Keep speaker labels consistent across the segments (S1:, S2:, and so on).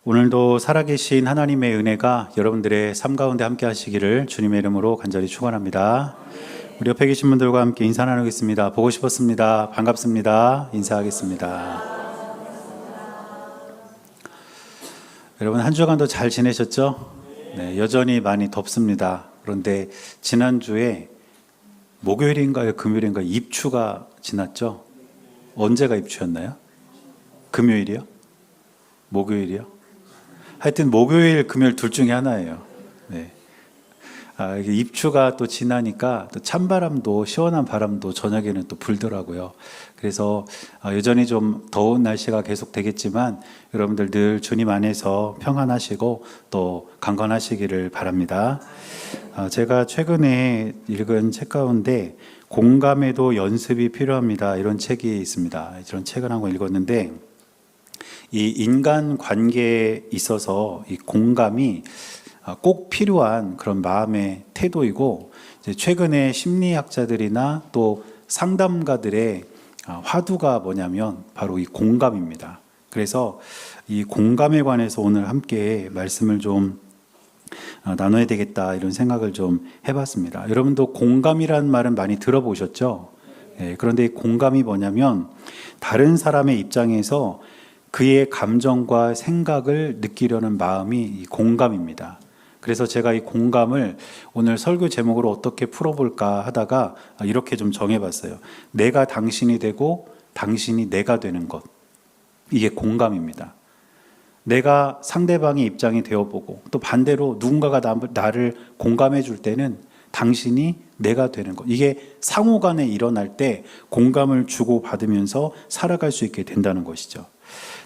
S1: 오늘도 살아계신 하나님의 은혜가 여러분들의 삶 가운데 함께 하시기를 주님의 이름으로 간절히 축원합니다. 우리 옆에 계신 분들과 함께 인사 나누겠습니다. 보고 싶었습니다. 반갑습니다. 인사하겠습니다. 여러분 한 주간도 잘 지내셨죠? 네, 여전히 많이 덥습니다. 그런데 지난주에 목요일인가요? 금요일인가요? 입추가 지났죠? 언제가 입추였나요? 금요일이요? 목요일이요? 하여튼 목요일, 금요일 둘 중에 하나예요. 네. 입추가 또 지나니까 또 찬바람도 시원한 바람도 저녁에는 또 불더라고요. 그래서 여전히 좀 더운 날씨가 계속 되겠지만 여러분들 늘 주님 안에서 평안하시고 또 강건하시기를 바랍니다. 제가 최근에 읽은 책 가운데 공감에도 연습이 필요합니다. 이런 책이 있습니다. 이런 책을 한 권 읽었는데 이 인간 관계에 있어서 이 공감이 꼭 필요한 그런 마음의 태도이고, 이제 최근에 심리학자들이나 또 상담가들의 화두가 뭐냐면 바로 이 공감입니다. 그래서 이 공감에 관해서 오늘 함께 말씀을 좀 나눠야 되겠다 이런 생각을 좀 해봤습니다. 여러분도 공감이라는 말은 많이 들어보셨죠? 네, 그런데 이 공감이 뭐냐면 다른 사람의 입장에서 그의 감정과 생각을 느끼려는 마음이 이 공감입니다. 그래서 제가 이 공감을 오늘 설교 제목으로 어떻게 풀어볼까 하다가 이렇게 좀 정해봤어요. 내가 당신이 되고 당신이 내가 되는 것. 이게 공감입니다. 내가 상대방의 입장이 되어보고 또 반대로 누군가가 나를 공감해 줄 때는 당신이 내가 되는 것. 이게 상호간에 일어날 때 공감을 주고받으면서 살아갈 수 있게 된다는 것이죠.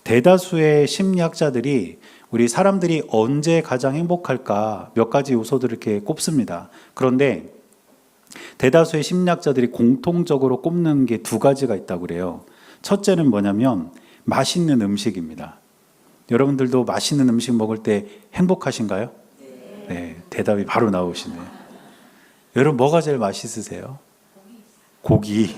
S1: 대다수의 심리학자들이 우리 사람들이 언제 가장 행복할까 몇 가지 요소들을 이렇게 꼽습니다. 그런데 대다수의 심리학자들이 공통적으로 꼽는 게 두 가지가 있다고 그래요. 첫째는 뭐냐면 맛있는 음식입니다. 여러분들도 맛있는 음식 먹을 때 행복하신가요? 네, 대답이 바로 나오시네요. 여러분 뭐가 제일 맛있으세요? 고기.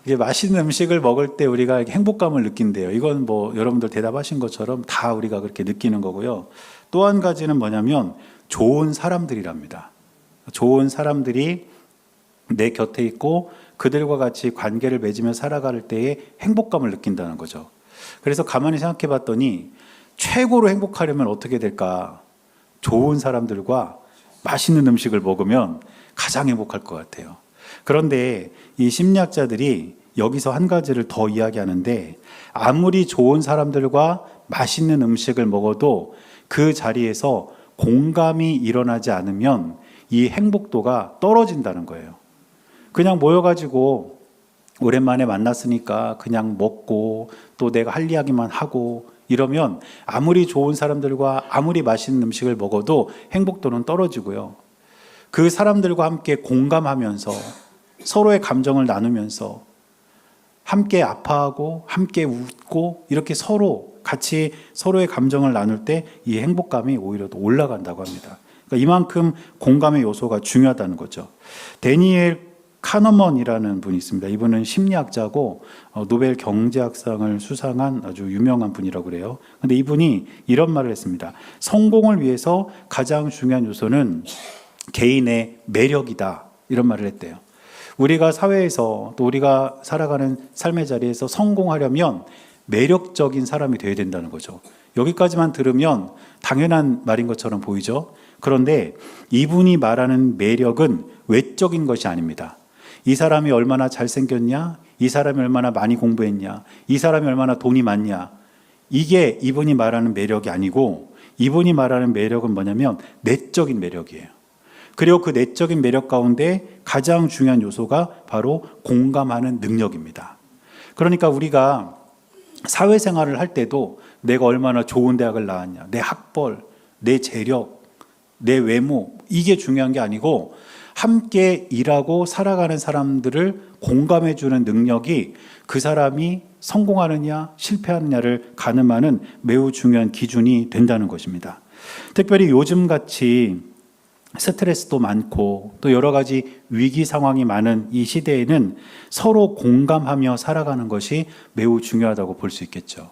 S1: 이게 맛있는 음식을 먹을 때 우리가 행복감을 느낀대요. 이건 뭐 여러분들 대답하신 것처럼 다 우리가 그렇게 느끼는 거고요. 또 한 가지는 뭐냐면 좋은 사람들이랍니다. 좋은 사람들이 내 곁에 있고 그들과 같이 관계를 맺으며 살아갈 때에 행복감을 느낀다는 거죠. 그래서 가만히 생각해 봤더니 최고로 행복하려면 어떻게 될까? 좋은 사람들과 맛있는 음식을 먹으면 가장 행복할 것 같아요. 그런데 이 심리학자들이 여기서 한 가지를 더 이야기하는데, 아무리 좋은 사람들과 맛있는 음식을 먹어도 그 자리에서 공감이 일어나지 않으면 이 행복도가 떨어진다는 거예요. 그냥 모여가지고 오랜만에 만났으니까 그냥 먹고 또 내가 할 이야기만 하고 이러면 아무리 좋은 사람들과 아무리 맛있는 음식을 먹어도 행복도는 떨어지고요. 그 사람들과 함께 공감하면서 서로의 감정을 나누면서 함께 아파하고 함께 웃고 이렇게 서로 같이 서로의 감정을 나눌 때 이 행복감이 오히려 더 올라간다고 합니다. 그러니까 이만큼 공감의 요소가 중요하다는 거죠. 데니엘 카너먼이라는 분이 있습니다. 이분은 심리학자고 노벨 경제학상을 수상한 아주 유명한 분이라고 그래요. 그런데 이분이 이런 말을 했습니다. 성공을 위해서 가장 중요한 요소는 개인의 매력이다. 이런 말을 했대요. 우리가 사회에서 또 우리가 살아가는 삶의 자리에서 성공하려면 매력적인 사람이 되어야 된다는 거죠. 여기까지만 들으면 당연한 말인 것처럼 보이죠. 그런데 이분이 말하는 매력은 외적인 것이 아닙니다. 이 사람이 얼마나 잘생겼냐, 이 사람이 얼마나 많이 공부했냐, 이 사람이 얼마나 돈이 많냐, 이게 이분이 말하는 매력이 아니고, 이분이 말하는 매력은 뭐냐면 내적인 매력이에요. 그리고 그 내적인 매력 가운데 가장 중요한 요소가 바로 공감하는 능력입니다. 그러니까 우리가 사회생활을 할 때도 내가 얼마나 좋은 대학을 나왔냐, 내 학벌, 내 재력, 내 외모, 이게 중요한 게 아니고 함께 일하고 살아가는 사람들을 공감해주는 능력이 그 사람이 성공하느냐 실패하느냐를 가늠하는 매우 중요한 기준이 된다는 것입니다. 특별히 요즘같이 스트레스도 많고 또 여러 가지 위기 상황이 많은 이 시대에는 서로 공감하며 살아가는 것이 매우 중요하다고 볼 수 있겠죠.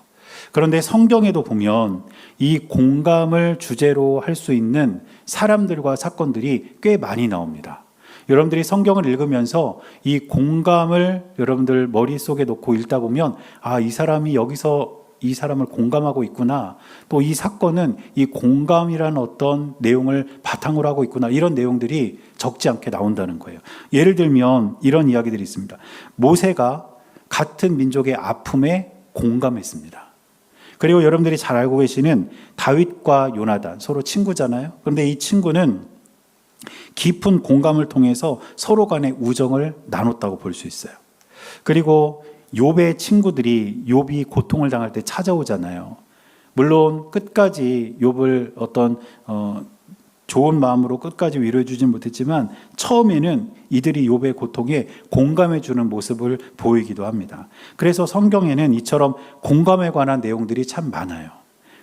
S1: 그런데 성경에도 보면 이 공감을 주제로 할 수 있는 사람들과 사건들이 꽤 많이 나옵니다. 여러분들이 성경을 읽으면서 이 공감을 여러분들 머릿속에 놓고 읽다 보면 이 사람이 여기서 이 사람을 공감하고 있구나. 또 이 사건은 이 공감이라는 어떤 내용을 바탕으로 하고 있구나. 이런 내용들이 적지 않게 나온다는 거예요. 예를 들면 이런 이야기들이 있습니다. 모세가 같은 민족의 아픔에 공감했습니다. 그리고 여러분들이 잘 알고 계시는 다윗과 요나단, 서로 친구잖아요. 그런데 이 친구는 깊은 공감을 통해서 서로 간의 우정을 나눴다고 볼 수 있어요. 그리고 욥의 친구들이 욥이 고통을 당할 때 찾아오잖아요. 물론 끝까지 욥을 어떤 좋은 마음으로 끝까지 위로해 주진 못했지만 처음에는 이들이 욥의 고통에 공감해 주는 모습을 보이기도 합니다. 그래서 성경에는 이처럼 공감에 관한 내용들이 참 많아요.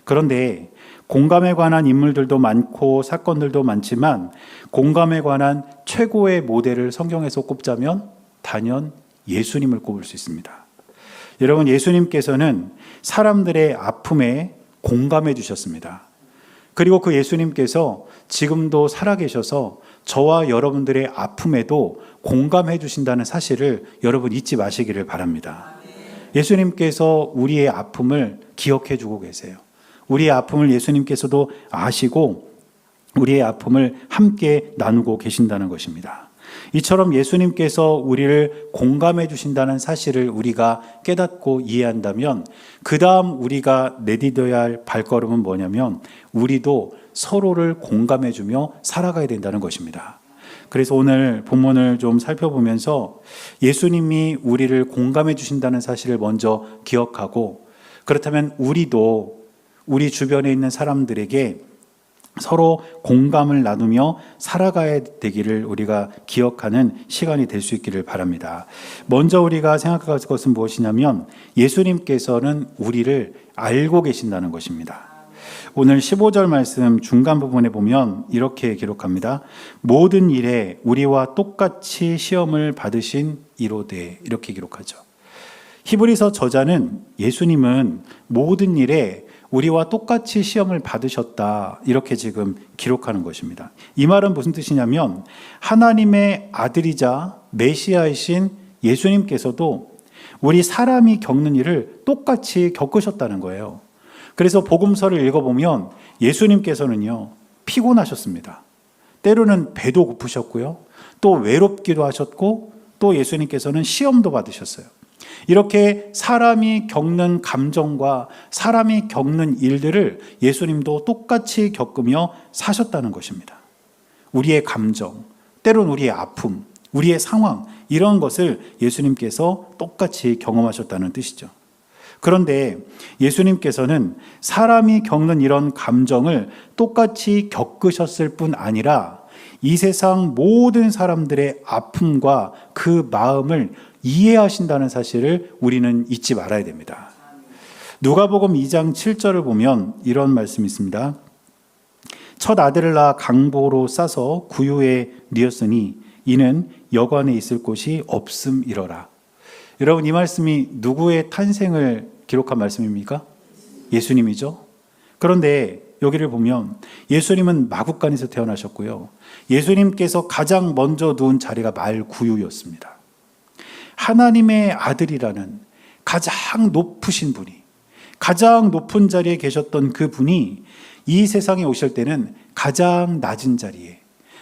S1: 그런데 공감에 관한 인물들도 많고 사건들도 많지만 공감에 관한 최고의 모델을 성경에서 꼽자면 단연 예수님을 꼽을 수 있습니다. 여러분, 예수님께서는 사람들의 아픔에 공감해 주셨습니다. 그리고 그 예수님께서 지금도 살아계셔서 저와 여러분들의 아픔에도 공감해 주신다는 사실을 여러분 잊지 마시기를 바랍니다. 예수님께서 우리의 아픔을 기억해 주고 계세요. 우리의 아픔을 예수님께서도 아시고 우리의 아픔을 함께 나누고 계신다는 것입니다. 이처럼 예수님께서 우리를 공감해 주신다는 사실을 우리가 깨닫고 이해한다면 그 다음 우리가 내디뎌야 할 발걸음은 뭐냐면 우리도 서로를 공감해 주며 살아가야 된다는 것입니다. 그래서 오늘 본문을 좀 살펴보면서 예수님이 우리를 공감해 주신다는 사실을 먼저 기억하고 그렇다면 우리도 우리 주변에 있는 사람들에게 서로 공감을 나누며 살아가야 되기를 우리가 기억하는 시간이 될 수 있기를 바랍니다. 먼저 우리가 생각할 것은 무엇이냐면 예수님께서는 우리를 알고 계신다는 것입니다. 오늘 15절 말씀 중간 부분에 보면 이렇게 기록합니다. 모든 일에 우리와 똑같이 시험을 받으신 이로되, 이렇게 기록하죠. 히브리서 저자는 예수님은 모든 일에 우리와 똑같이 시험을 받으셨다, 이렇게 지금 기록하는 것입니다. 이 말은 무슨 뜻이냐면 하나님의 아들이자 메시아이신 예수님께서도 우리 사람이 겪는 일을 똑같이 겪으셨다는 거예요. 그래서 복음서를 읽어보면 예수님께서는요 피곤하셨습니다. 때로는 배도 고프셨고요, 또 외롭기도 하셨고, 또 예수님께서는 시험도 받으셨어요. 이렇게 사람이 겪는 감정과 사람이 겪는 일들을 예수님도 똑같이 겪으며 사셨다는 것입니다. 우리의 감정, 때로는 우리의 아픔, 우리의 상황, 이런 것을 예수님께서 똑같이 경험하셨다는 뜻이죠. 그런데 예수님께서는 사람이 겪는 이런 감정을 똑같이 겪으셨을 뿐 아니라 이 세상 모든 사람들의 아픔과 그 마음을 이해하신다는 사실을 우리는 잊지 말아야 됩니다. 누가복음 2장 7절을 보면 이런 말씀이 있습니다. 첫 아들을 낳아 강보로 싸서 구유에 뉘었으니 이는 여관에 있을 곳이 없음이러라. 여러분, 이 말씀이 누구의 탄생을 기록한 말씀입니까? 예수님이죠. 그런데 여기를 보면 예수님은 마국간에서 태어나셨고요, 예수님께서 가장 먼저 누운 자리가 말구유였습니다. 하나님의 아들이라는 가장 높으신 분이, 가장 높은 자리에 계셨던 그 분이 이 세상에 오실 때는 가장 낮은 자리에,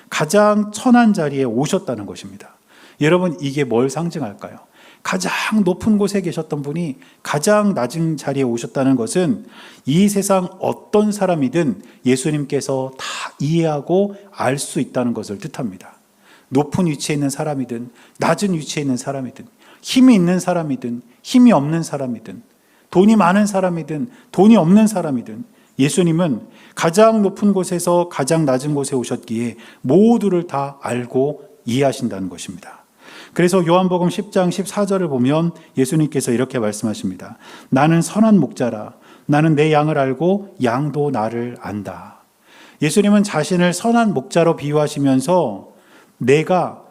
S1: 가장 천한 자리에 오셨다는 것입니다. 여러분, 이게 뭘 상징할까요? 가장 높은 곳에 계셨던 분이 가장 낮은 자리에 오셨다는 것은 이 세상 어떤 사람이든 예수님께서 다 이해하고 알 수 있다는 것을 뜻합니다. 높은 위치에 있는 사람이든 낮은 위치에 있는 사람이든, 힘이 있는 사람이든 힘이 없는 사람이든, 돈이 많은 사람이든 돈이 없는 사람이든, 예수님은 가장 높은 곳에서 가장 낮은 곳에 오셨기에 모두를 다 알고 이해하신다는 것입니다. 그래서 요한복음 10장 14절을 보면 예수님께서 이렇게 말씀하십니다. 나는 선한 목자라. 나는 내 양을 알고 양도 나를 안다. 예수님은 자신을 선한 목자로 비유하시면서 내가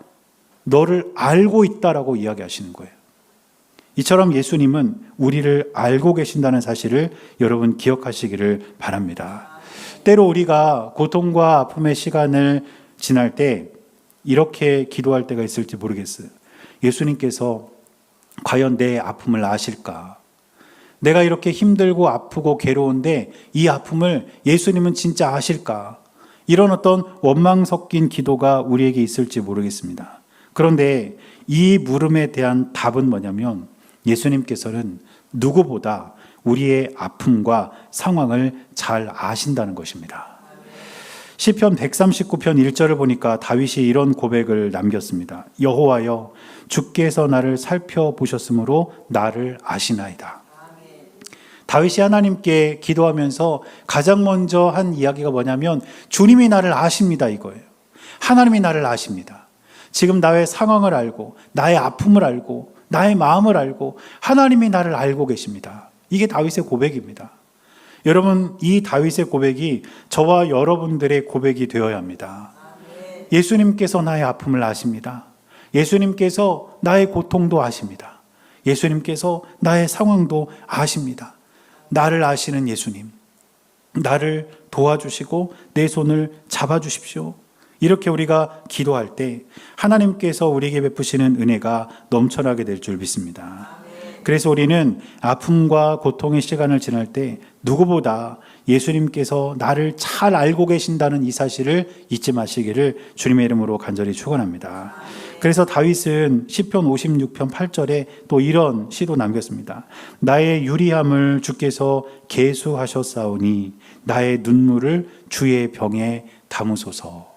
S1: 너를 알고 있다라고 이야기하시는 거예요. 이처럼 예수님은 우리를 알고 계신다는 사실을 여러분 기억하시기를 바랍니다. 때로 우리가 고통과 아픔의 시간을 지날 때 이렇게 기도할 때가 있을지 모르겠어요. 예수님께서 과연 내 아픔을 아실까? 내가 이렇게 힘들고 아프고 괴로운데 이 아픔을 예수님은 진짜 아실까? 이런 어떤 원망 섞인 기도가 우리에게 있을지 모르겠습니다. 그런데 이 물음에 대한 답은 뭐냐면 예수님께서는 누구보다 우리의 아픔과 상황을 잘 아신다는 것입니다. 시편 139편 1절을 보니까 다윗이 이런 고백을 남겼습니다. 여호와여, 주께서 나를 살펴보셨으므로 나를 아시나이다. 다윗이 하나님께 기도하면서 가장 먼저 한 이야기가 뭐냐면 주님이 나를 아십니다, 이거예요. 하나님이 나를 아십니다. 지금 나의 상황을 알고 나의 아픔을 알고 나의 마음을 알고 하나님이 나를 알고 계십니다. 이게 다윗의 고백입니다. 여러분, 이 다윗의 고백이 저와 여러분들의 고백이 되어야 합니다. 예수님께서 나의 아픔을 아십니다. 예수님께서 나의 고통도 아십니다. 예수님께서 나의 상황도 아십니다. 나를 아시는 예수님, 나를 도와주시고 내 손을 잡아주십시오. 이렇게 우리가 기도할 때 하나님께서 우리에게 베푸시는 은혜가 넘쳐나게 될 줄 믿습니다. 그래서 우리는 아픔과 고통의 시간을 지날 때 누구보다 예수님께서 나를 잘 알고 계신다는 이 사실을 잊지 마시기를 주님의 이름으로 간절히 축원합니다. 그래서 다윗은 시편 56편 8절에 또 이런 시도 남겼습니다. 나의 유리함을 주께서 계수하셨사오니 나의 눈물을 주의 병에 담으소서.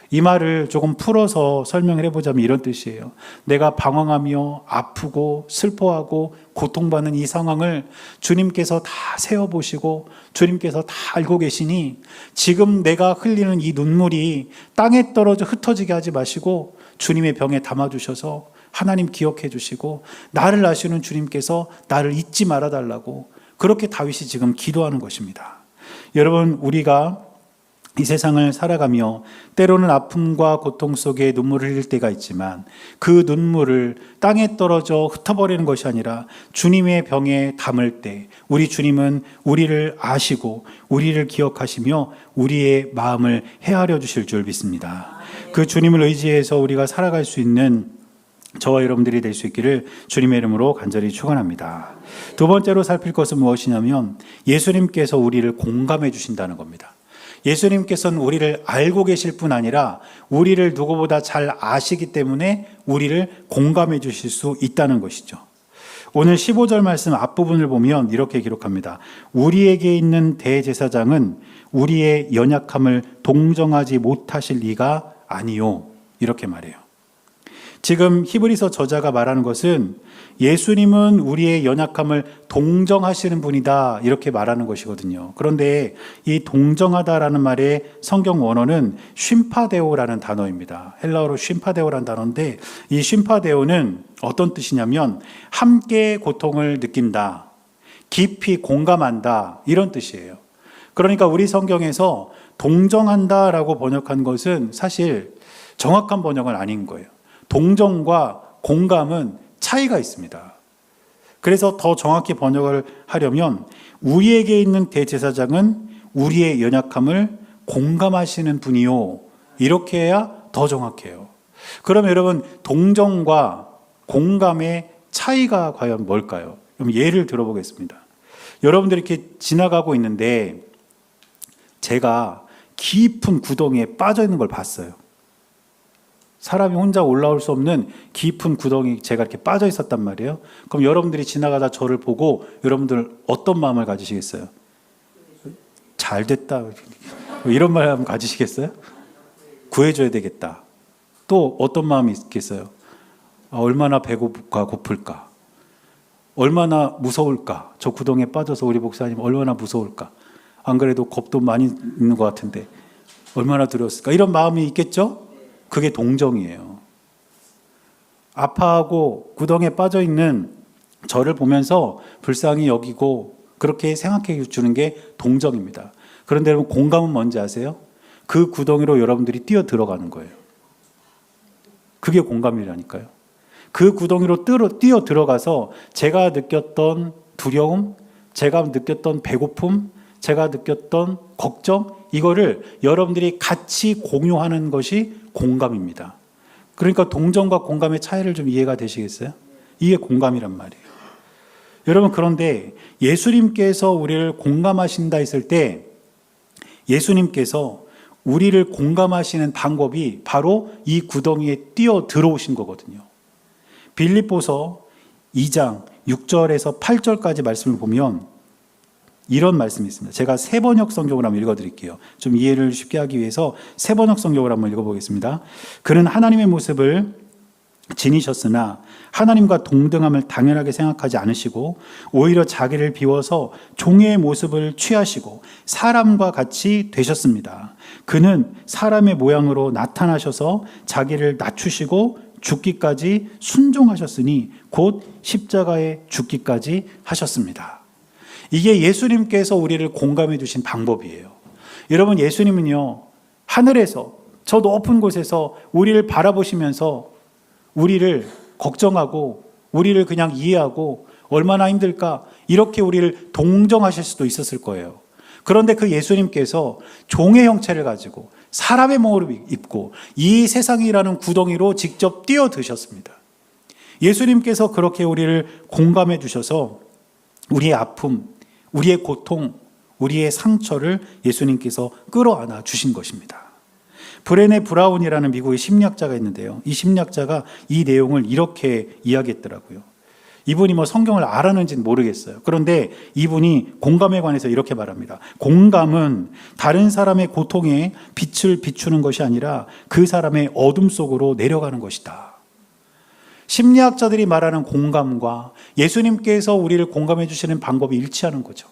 S1: 이 말을 조금 풀어서 설명을 해보자면 이런 뜻이에요. 내가 방황하며 아프고 슬퍼하고 고통받는 이 상황을 주님께서 다 세어보시고 주님께서 다 알고 계시니 지금 내가 흘리는 이 눈물이 땅에 떨어져 흩어지게 하지 마시고 주님의 병에 담아주셔서 하나님 기억해 주시고 나를 아시는 주님께서 나를 잊지 말아달라고 그렇게 다윗이 지금 기도하는 것입니다. 여러분, 우리가 이 세상을 살아가며 때로는 아픔과 고통 속에 눈물을 흘릴 때가 있지만 그 눈물을 땅에 떨어져 흩어버리는 것이 아니라 주님의 병에 담을 때 우리 주님은 우리를 아시고 우리를 기억하시며 우리의 마음을 헤아려 주실 줄 믿습니다. 그 주님을 의지해서 우리가 살아갈 수 있는 저와 여러분들이 될 수 있기를 주님의 이름으로 간절히 축원합니다. 두 번째로 살필 것은 무엇이냐면 예수님께서 우리를 공감해 주신다는 겁니다. 예수님께서는 우리를 알고 계실 뿐 아니라 우리를 누구보다 잘 아시기 때문에 우리를 공감해 주실 수 있다는 것이죠. 오늘 15절 말씀 앞부분을 보면 이렇게 기록합니다. 우리에게 있는 대제사장은 우리의 연약함을 동정하지 못하실 리가 아니요. 이렇게 말해요. 지금 히브리서 저자가 말하는 것은 예수님은 우리의 연약함을 동정하시는 분이다 이렇게 말하는 것이거든요. 그런데 이 동정하다라는 말의 성경 원어는 쉼파데오라는 단어입니다. 헬라어로 쉼파데오라는 단어인데 이 쉼파데오는 어떤 뜻이냐면 함께 고통을 느낀다, 깊이 공감한다 이런 뜻이에요. 그러니까 우리 성경에서 동정한다라고 번역한 것은 사실 정확한 번역은 아닌 거예요. 동정과 공감은 차이가 있습니다. 그래서 더 정확히 번역을 하려면 우리에게 있는 대제사장은 우리의 연약함을 공감하시는 분이요. 이렇게 해야 더 정확해요. 그럼 여러분, 동정과 공감의 차이가 과연 뭘까요? 그럼 예를 들어보겠습니다. 여러분들이 이렇게 지나가고 있는데 제가 깊은 구덩이에 빠져 있는 걸 봤어요. 사람이 혼자 올라올 수 없는 깊은 구덩이 제가 이렇게 빠져 있었단 말이에요. 그럼 여러분들이 지나가다 저를 보고 여러분들 어떤 마음을 가지시겠어요? 잘 됐다. 이런 마음 가지시겠어요? 구해줘야 되겠다. 또 어떤 마음이 있겠어요? 얼마나 배고플까 고플까? 얼마나 무서울까? 저 구덩이에 빠져서 우리 목사님 얼마나 무서울까? 안 그래도 겁도 많이 있는 것 같은데 얼마나 두려웠을까? 이런 마음이 있겠죠? 그게 동정이에요. 아파하고 구덩이에 빠져 있는 저를 보면서 불쌍히 여기고 그렇게 생각해 주는 게 동정입니다. 그런데 여러분, 공감은 뭔지 아세요? 그 구덩이로 여러분들이 뛰어 들어가는 거예요. 그게 공감이라니까요. 그 구덩이로 뛰어 들어가서 제가 느꼈던 두려움, 제가 느꼈던 배고픔, 제가 느꼈던 걱정, 이거를 여러분들이 같이 공유하는 것이 공감입니다. 그러니까 동정과 공감의 차이를 좀 이해가 되시겠어요? 이게 공감이란 말이에요. 여러분, 그런데 예수님께서 우리를 공감하신다 했을 때 예수님께서 우리를 공감하시는 방법이 바로 이 구덩이에 뛰어 들어오신 거거든요. 빌립보서 2장 6절에서 8절까지 말씀을 보면 이런 말씀이 있습니다. 제가 세번역 성경을 한번 읽어드릴게요. 좀 이해를 쉽게 하기 위해서 세번역 성경을 한번 읽어보겠습니다. 그는 하나님의 모습을 지니셨으나 하나님과 동등함을 당연하게 생각하지 않으시고 오히려 자기를 비워서 종의 모습을 취하시고 사람과 같이 되셨습니다. 그는 사람의 모양으로 나타나셔서 자기를 낮추시고 죽기까지 순종하셨으니 곧 십자가에 죽기까지 하셨습니다. 이게 예수님께서 우리를 공감해 주신 방법이에요. 여러분, 예수님은요, 하늘에서 저 높은 곳에서 우리를 바라보시면서 우리를 걱정하고 우리를 그냥 이해하고 얼마나 힘들까 이렇게 우리를 동정하실 수도 있었을 거예요. 그런데 그 예수님께서 종의 형체를 가지고 사람의 몸을 입고 이 세상이라는 구덩이로 직접 뛰어드셨습니다. 예수님께서 그렇게 우리를 공감해 주셔서 우리의 아픔, 우리의 고통, 우리의 상처를 예수님께서 끌어안아 주신 것입니다. 브레네 브라운이라는 미국의 심리학자가 있는데요. 이 심리학자가 이 내용을 이렇게 이야기했더라고요. 이분이 성경을 알았는지는 모르겠어요. 그런데 이분이 공감에 관해서 이렇게 말합니다. 공감은 다른 사람의 고통에 빛을 비추는 것이 아니라 그 사람의 어둠 속으로 내려가는 것이다. 심리학자들이 말하는 공감과 예수님께서 우리를 공감해 주시는 방법이 일치하는 거죠.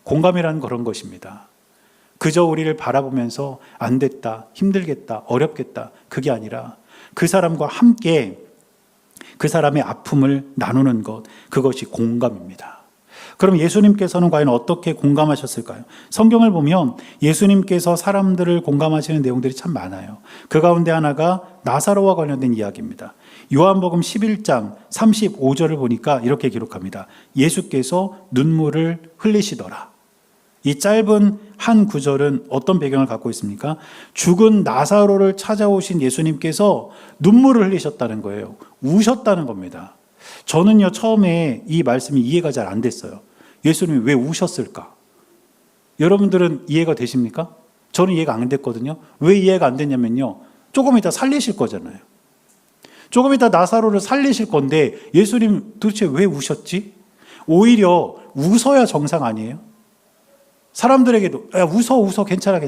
S1: 공감이라는 그런 것입니다. 그저 우리를 바라보면서 안 됐다, 힘들겠다, 어렵겠다, 그게 아니라 그 사람과 함께 그 사람의 아픔을 나누는 것, 그것이 공감입니다. 그럼 예수님께서는 과연 어떻게 공감하셨을까요? 성경을 보면 예수님께서 사람들을 공감하시는 내용들이 참 많아요. 그 가운데 하나가 나사로와 관련된 이야기입니다. 요한복음 11장 35절을 보니까 이렇게 기록합니다. 예수께서 눈물을 흘리시더라. 이 짧은 한 구절은 어떤 배경을 갖고 있습니까? 죽은 나사로를 찾아오신 예수님께서 눈물을 흘리셨다는 거예요. 우셨다는 겁니다. 저는요, 처음에 이 말씀이 이해가 잘 안 됐어요. 예수님이 왜 우셨을까? 여러분들은 이해가 되십니까? 저는 이해가 안 됐거든요. 왜 이해가 안 됐냐면요, 조금 이따 살리실 거잖아요. 조금 이따 나사로를 살리실 건데 예수님 도대체 왜 우셨지? 오히려 웃어야 정상 아니에요? 사람들에게도 야, 웃어 괜찮아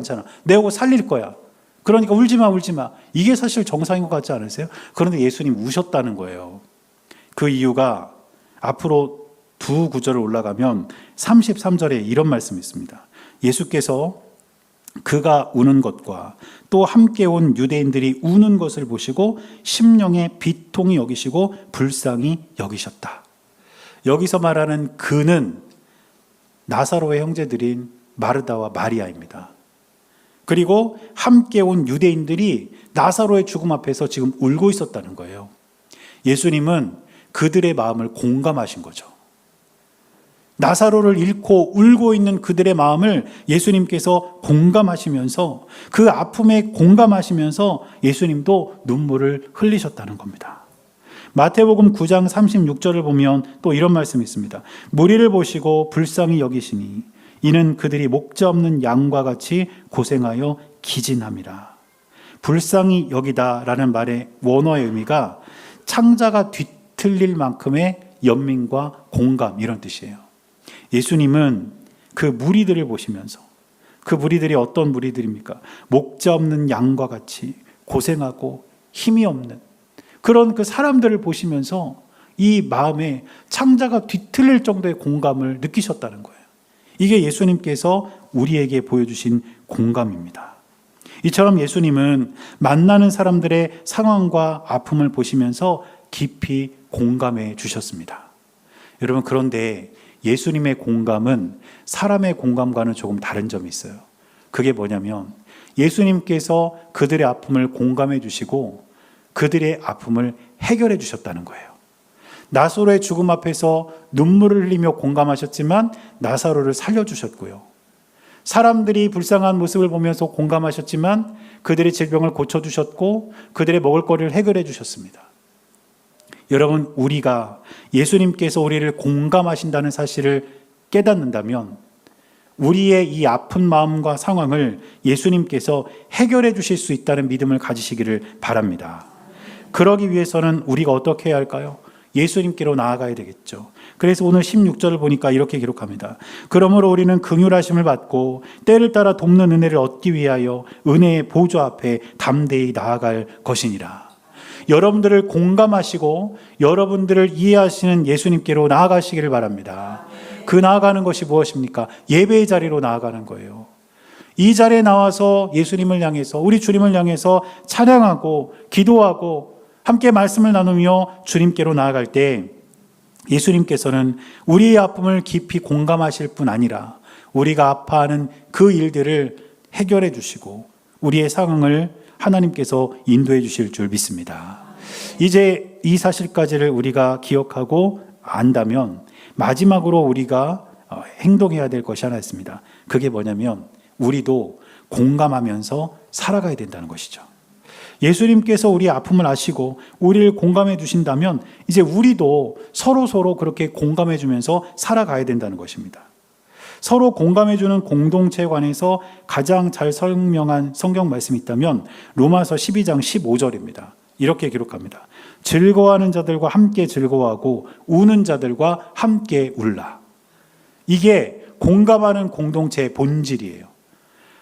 S1: 내가 살릴 거야. 그러니까 울지 마. 이게 사실 정상인 것 같지 않으세요? 그런데 예수님 우셨다는 거예요. 그 이유가 앞으로 두 구절을 올라가면 33절에 이런 말씀이 있습니다. 예수께서 그가 우는 것과 또 함께 온 유대인들이 우는 것을 보시고 심령에 비통히 여기시고 불쌍히 여기셨다. 여기서 말하는 그는 나사로의 형제들인 마르다와 마리아입니다. 그리고 함께 온 유대인들이 나사로의 죽음 앞에서 지금 울고 있었다는 거예요. 예수님은 그들의 마음을 공감하신 거죠. 나사로를 잃고 울고 있는 그들의 마음을 예수님께서 공감하시면서 그 아픔에 공감하시면서 예수님도 눈물을 흘리셨다는 겁니다. 마태복음 9장 36절을 보면 또 이런 말씀이 있습니다. 무리를 보시고 불쌍히 여기시니 이는 그들이 목자 없는 양과 같이 고생하여 기진함이라. 불쌍히 여기다라는 말의 원어의 의미가 창자가 뒤틀릴 만큼의 연민과 공감, 이런 뜻이에요. 예수님은 그 무리들을 보시면서, 그 무리들이 어떤 무리들입니까? 목자 없는 양과 같이 고생하고 힘이 없는 그런 그 사람들을 보시면서 이 마음에 창자가 뒤틀릴 정도의 공감을 느끼셨다는 거예요. 이게 예수님께서 우리에게 보여주신 공감입니다. 이처럼 예수님은 만나는 사람들의 상황과 아픔을 보시면서 깊이 공감해 주셨습니다. 여러분, 그런데 예수님의 공감은 사람의 공감과는 조금 다른 점이 있어요. 그게 뭐냐면 예수님께서 그들의 아픔을 공감해 주시고 그들의 아픔을 해결해 주셨다는 거예요. 나사로의 죽음 앞에서 눈물을 흘리며 공감하셨지만 나사로를 살려주셨고요. 사람들이 불쌍한 모습을 보면서 공감하셨지만 그들의 질병을 고쳐주셨고 그들의 먹을거리를 해결해 주셨습니다. 여러분, 우리가 예수님께서 우리를 공감하신다는 사실을 깨닫는다면 우리의 이 아픈 마음과 상황을 예수님께서 해결해 주실 수 있다는 믿음을 가지시기를 바랍니다. 그러기 위해서는 우리가 어떻게 해야 할까요? 예수님께로 나아가야 되겠죠. 그래서 오늘 16절을 보니까 이렇게 기록합니다. 그러므로 우리는 긍휼하심을 받고 때를 따라 돕는 은혜를 얻기 위하여 은혜의 보좌 앞에 담대히 나아갈 것이니라. 여러분들을 공감하시고 여러분들을 이해하시는 예수님께로 나아가시기를 바랍니다. 그 나아가는 것이 무엇입니까? 예배의 자리로 나아가는 거예요. 이 자리에 나와서 예수님을 향해서, 우리 주님을 향해서 찬양하고 기도하고 함께 말씀을 나누며 주님께로 나아갈 때 예수님께서는 우리의 아픔을 깊이 공감하실 뿐 아니라 우리가 아파하는 그 일들을 해결해 주시고 우리의 상황을 하나님께서 인도해 주실 줄 믿습니다. 이제 이 사실까지를 우리가 기억하고 안다면 마지막으로 우리가 행동해야 될 것이 하나 있습니다. 그게 뭐냐면 우리도 공감하면서 살아가야 된다는 것이죠. 예수님께서 우리의 아픔을 아시고 우리를 공감해 주신다면 이제 우리도 서로 그렇게 공감해 주면서 살아가야 된다는 것입니다. 서로 공감해 주는 공동체에 관해서 가장 잘 설명한 성경 말씀이 있다면 로마서 12장 15절입니다. 이렇게 기록합니다. 즐거워하는 자들과 함께 즐거워하고 우는 자들과 함께 울라. 이게 공감하는 공동체의 본질이에요.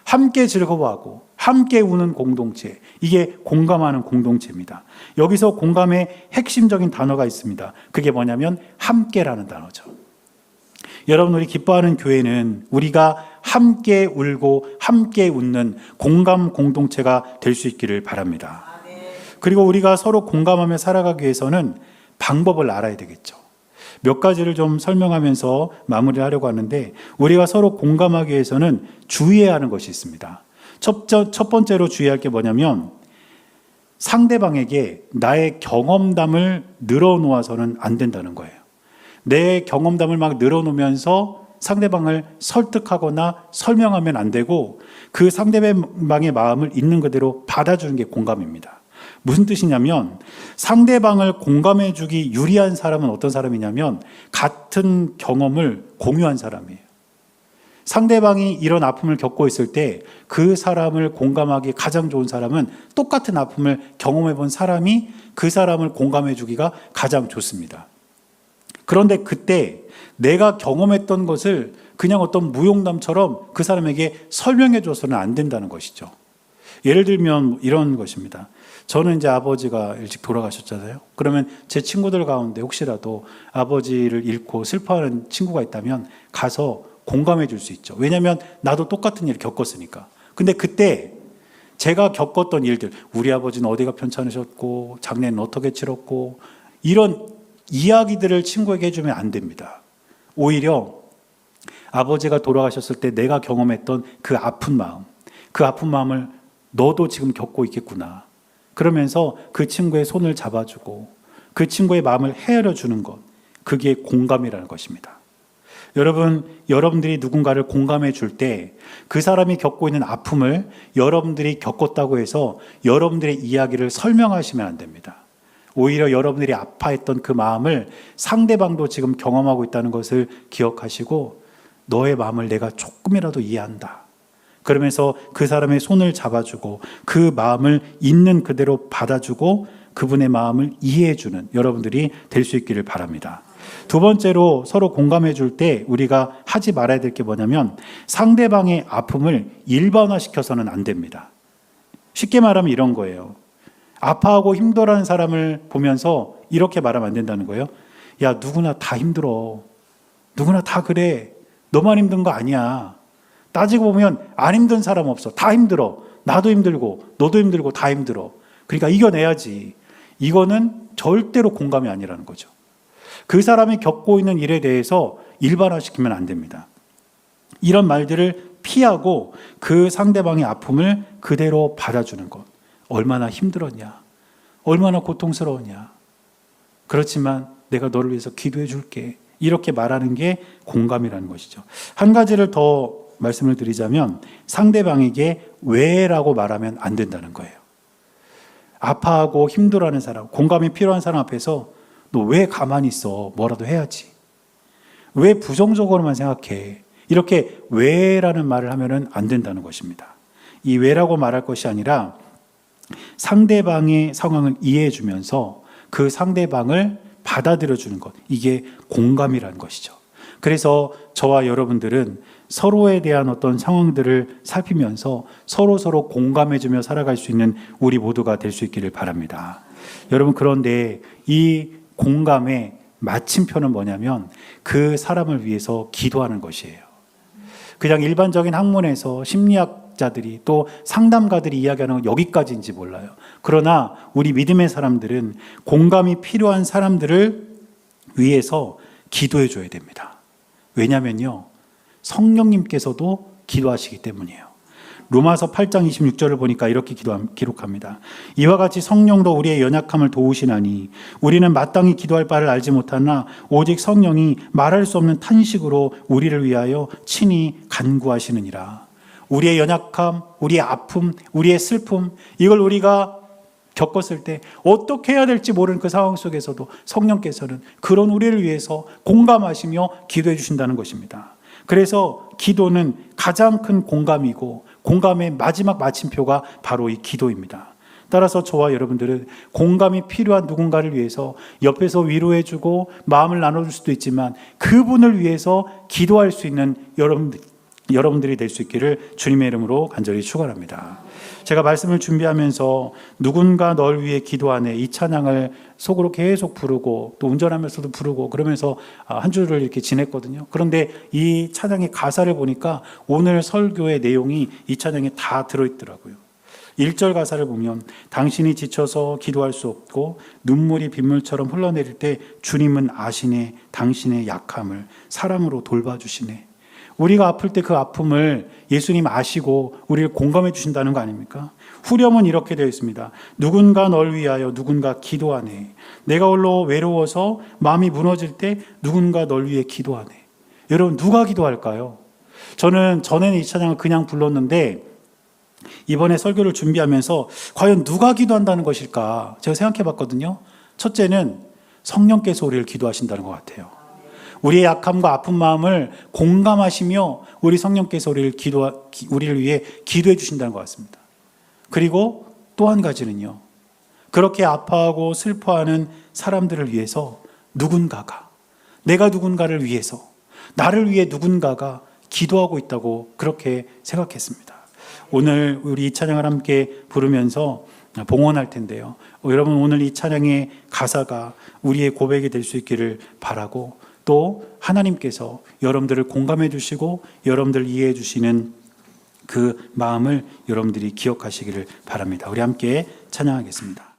S1: 함께 즐거워하고 함께 우는 공동체, 이게 공감하는 공동체입니다. 여기서 공감의 핵심적인 단어가 있습니다. 그게 뭐냐면 함께라는 단어죠. 여러분, 우리 기뻐하는 교회는 우리가 함께 울고 함께 웃는 공감 공동체가 될 수 있기를 바랍니다. 그리고 우리가 서로 공감하며 살아가기 위해서는 방법을 알아야 되겠죠. 몇 가지를 좀 설명하면서 마무리를 하려고 하는데, 우리가 서로 공감하기 위해서는 주의해야 하는 것이 있습니다. 첫 번째로 주의할 게 뭐냐면 상대방에게 나의 경험담을 늘어놓아서는 안 된다는 거예요. 내 경험담을 막 늘어놓으면서 상대방을 설득하거나 설명하면 안 되고 그 상대방의 마음을 있는 그대로 받아주는 게 공감입니다. 무슨 뜻이냐면 상대방을 공감해 주기 유리한 사람은 어떤 사람이냐면 같은 경험을 공유한 사람이에요. 상대방이 이런 아픔을 겪고 있을 때 그 사람을 공감하기 가장 좋은 사람은 똑같은 아픔을 경험해 본 사람이 그 사람을 공감해 주기가 가장 좋습니다. 그런데 그때 내가 경험했던 것을 그냥 어떤 무용담처럼 그 사람에게 설명해 줘서는 안 된다는 것이죠. 예를 들면 이런 것입니다. 저는 이제 아버지가 일찍 돌아가셨잖아요. 그러면 제 친구들 가운데 혹시라도 아버지를 잃고 슬퍼하는 친구가 있다면 가서 공감해 줄 수 있죠. 왜냐하면 나도 똑같은 일을 겪었으니까. 근데 그때 제가 겪었던 일들, 우리 아버지는 어디가 편찮으셨고 장례는 어떻게 치렀고 이런 이야기들을 친구에게 해주면 안 됩니다. 오히려 아버지가 돌아가셨을 때 내가 경험했던 그 아픈 마음을 너도 지금 겪고 있겠구나. 그러면서 그 친구의 손을 잡아주고 그 친구의 마음을 헤아려 주는 것, 그게 공감이라는 것입니다. 여러분들이 누군가를 공감해 줄 때 그 사람이 겪고 있는 아픔을 여러분들이 겪었다고 해서 여러분들의 이야기를 설명하시면 안 됩니다. 오히려 여러분들이 아파했던 그 마음을 상대방도 지금 경험하고 있다는 것을 기억하시고 너의 마음을 내가 조금이라도 이해한다. 그러면서 그 사람의 손을 잡아주고 그 마음을 있는 그대로 받아주고 그분의 마음을 이해해주는 여러분들이 될 수 있기를 바랍니다. 두 번째로 서로 공감해 줄 때 우리가 하지 말아야 될 게 뭐냐면 상대방의 아픔을 일반화시켜서는 안 됩니다. 쉽게 말하면 이런 거예요. 아파하고 힘들어하는 사람을 보면서 이렇게 말하면 안 된다는 거예요. 야, 누구나 다 힘들어. 누구나 다 그래. 너만 힘든 거 아니야. 따지고 보면 안 힘든 사람 없어. 다 힘들어. 나도 힘들고 너도 힘들고 다 힘들어. 그러니까 이겨내야지. 이거는 절대로 공감이 아니라는 거죠. 그 사람이 겪고 있는 일에 대해서 일반화시키면 안 됩니다. 이런 말들을 피하고 그 상대방의 아픔을 그대로 받아주는 것. 얼마나 힘들었냐. 얼마나 고통스러웠냐. 그렇지만 내가 너를 위해서 기도해 줄게. 이렇게 말하는 게 공감이라는 것이죠. 한 가지를 더 말씀을 드리자면 상대방에게 왜라고 말하면 안 된다는 거예요. 아파하고 힘들어하는 사람, 공감이 필요한 사람 앞에서 너 왜 가만히 있어? 뭐라도 해야지. 왜 부정적으로만 생각해? 이렇게 왜라는 말을 하면 안 된다는 것입니다. 이 왜라고 말할 것이 아니라 상대방의 상황을 이해해 주면서 그 상대방을 받아들여 주는 것, 이게 공감이라는 것이죠. 그래서 저와 여러분들은 서로에 대한 어떤 상황들을 살피면서 서로 공감해 주며 살아갈 수 있는 우리 모두가 될 수 있기를 바랍니다. 여러분, 그런데 이 공감의 마침표는 뭐냐면 그 사람을 위해서 기도하는 것이에요. 그냥 일반적인 학문에서 심리학자들이 또 상담가들이 이야기하는 건 여기까지인지 몰라요. 그러나 우리 믿음의 사람들은 공감이 필요한 사람들을 위해서 기도해 줘야 됩니다. 왜냐면요, 성령님께서도 기도하시기 때문이에요. 로마서 8장 26절을 보니까 이렇게 기록합니다. 이와 같이 성령도 우리의 연약함을 도우시나니 우리는 마땅히 기도할 바를 알지 못하나 오직 성령이 말할 수 없는 탄식으로 우리를 위하여 친히 간구하시느니라. 우리의 연약함, 우리의 아픔, 우리의 슬픔, 이걸 우리가 겪었을 때 어떻게 해야 될지 모르는 그 상황 속에서도 성령께서는 그런 우리를 위해서 공감하시며 기도해 주신다는 것입니다. 그래서 기도는 가장 큰 공감이고 공감의 마지막 마침표가 바로 이 기도입니다. 따라서 저와 여러분들은 공감이 필요한 누군가를 위해서 옆에서 위로해주고 마음을 나눠줄 수도 있지만 그분을 위해서 기도할 수 있는 여러분들이 될 수 있기를 주님의 이름으로 간절히 축원합니다. 제가 말씀을 준비하면서 누군가 널 위해 기도하네, 이 찬양을 속으로 계속 부르고 또 운전하면서도 부르고 그러면서 한 주를 이렇게 지냈거든요. 그런데 이 찬양의 가사를 보니까 오늘 설교의 내용이 이 찬양에 다 들어있더라고요. 1절 가사를 보면 당신이 지쳐서 기도할 수 없고 눈물이 빗물처럼 흘러내릴 때 주님은 아시네, 당신의 약함을 사랑으로 돌봐주시네. 우리가 아플 때 그 아픔을 예수님 아시고 우리를 공감해 주신다는 거 아닙니까? 후렴은 이렇게 되어 있습니다. 누군가 널 위하여 누군가 기도하네. 내가 홀로 외로워서 마음이 무너질 때 누군가 널 위해 기도하네. 여러분, 누가 기도할까요? 저는 전에는 이 찬양을 그냥 불렀는데 이번에 설교를 준비하면서 과연 누가 기도한다는 것일까 제가 생각해 봤거든요. 첫째는 성령께서 우리를 기도하신다는 것 같아요. 우리의 약함과 아픈 마음을 공감하시며 우리 성령께서 우리를 위해 기도해 주신다는 것 같습니다. 그리고 또 한 가지는요, 그렇게 아파하고 슬퍼하는 사람들을 위해서 누군가가, 내가 누군가를 위해서, 나를 위해 누군가가 기도하고 있다고 그렇게 생각했습니다. 오늘 우리 이 찬양을 함께 부르면서 봉헌할 텐데요, 여러분, 오늘 이 찬양의 가사가 우리의 고백이 될 수 있기를 바라고, 또 하나님께서 여러분들을 공감해 주시고 여러분들을 이해해 주시는 그 마음을 여러분들이 기억하시기를 바랍니다. 우리 함께 찬양하겠습니다.